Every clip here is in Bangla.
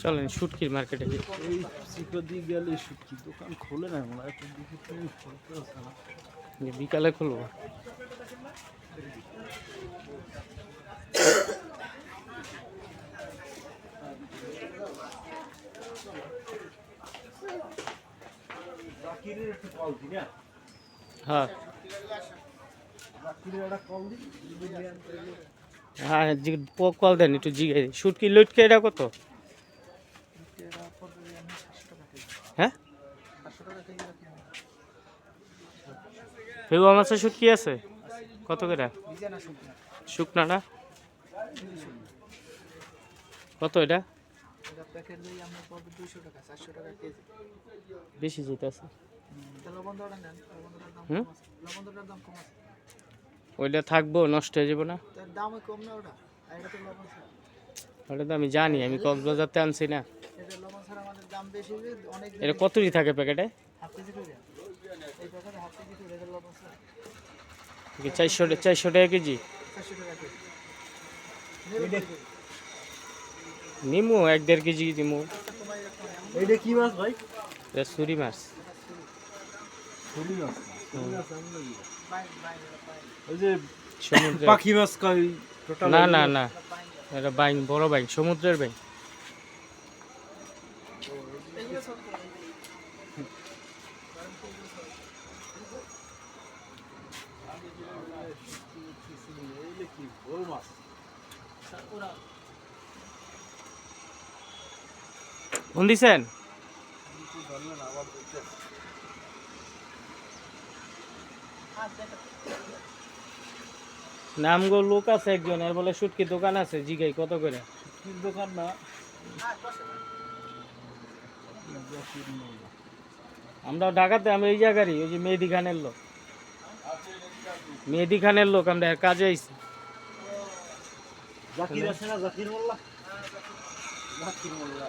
চলেন শুটকির মার্কেটে এই সিকো দিয়ে গেলে শুটকি দোকান খোলে না মনে হয়, দেখি তুমি খুলতে হচ্ছে না। বিকালে খুলবো। জাকিরের একটু কল দিই না, হ্যাঁ জাকিরের একটা কল দিই। হ্যাঁ কল দেন একটু জিগাই। শুটকি লুটকে এটা কত? হ্যাঁ ফেগুয়া মাছের শুটকি আছে কত করে? শুকনা না কত এটা? বেশি যেতে আছে। ওইটা থাকবো, নষ্ট হয়ে যাবো না? ওটা তো আমি জানি, আমি কক্সবাজারতে আনছি না। এটা কতই থাকে প্যাকেটে? 400 টাকা কেজি। নিমু 1-1.5 কেজি নিমু। এইটা কি মাছ ভাই? এটা সুরি মাছ। ছুরি মাছ? ওই যে সমুদ্রের পাখি মাছ কয় টোটাল? না না না, এটা বাইং, বড় বাইং, সমুদ্রের বাইং। ফোন দিছেন? নামগো লোক আছে একজন, এর বলে শুটকি দোকান আছে, জিগাই কত করে? শুটকির দোকান না, আমরা ঢাকাতে, আমি এই জায়গারই, ওই যে মেহেদি খানের লোক, মেহেদি খানের লোক, আমরা এর কাজে আইছি। জাকির আছে না? জাকির মোল্লা, জাকির মোল্লা।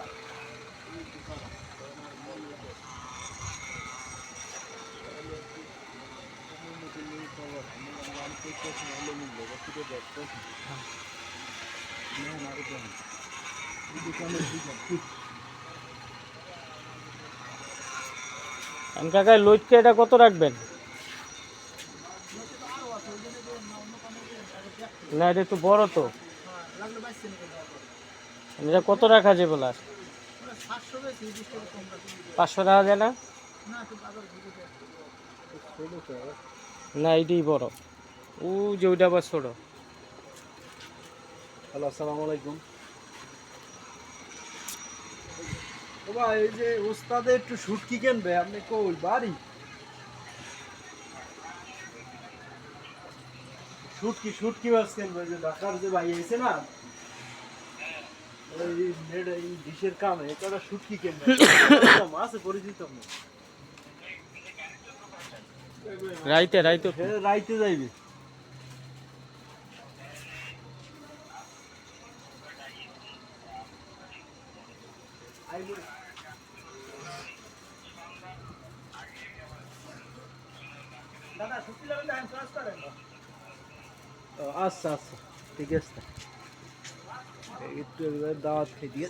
কাকা লইটকে এটা কত রাখবেন? না এটা একটু বড় তো, এটা কত রাখা যায় বলা? 500 টাকা যায় না? না এইটাই বড়, ও যে ওইটা আবার ছোট। হ্যালো, আসসালামু আলাইকুম। ও ভাই, এই যে ওস্তাদে একটু শুটকি কিনবে, আপনি কই বাড়ি? শুটকি, শুটকি মাছ কিনবে, যে ঢাকার যে ভাই এসে না, এই নেট এই ডিশের কামে এটা শুটকি কিনবে। মাছে পরিচিত না, রাইতে রাইতে রাইতে যাইবে। আচ্ছা আচ্ছা, ঠিক আছে, একটু দাওয়াত খেয়ে দিয়ে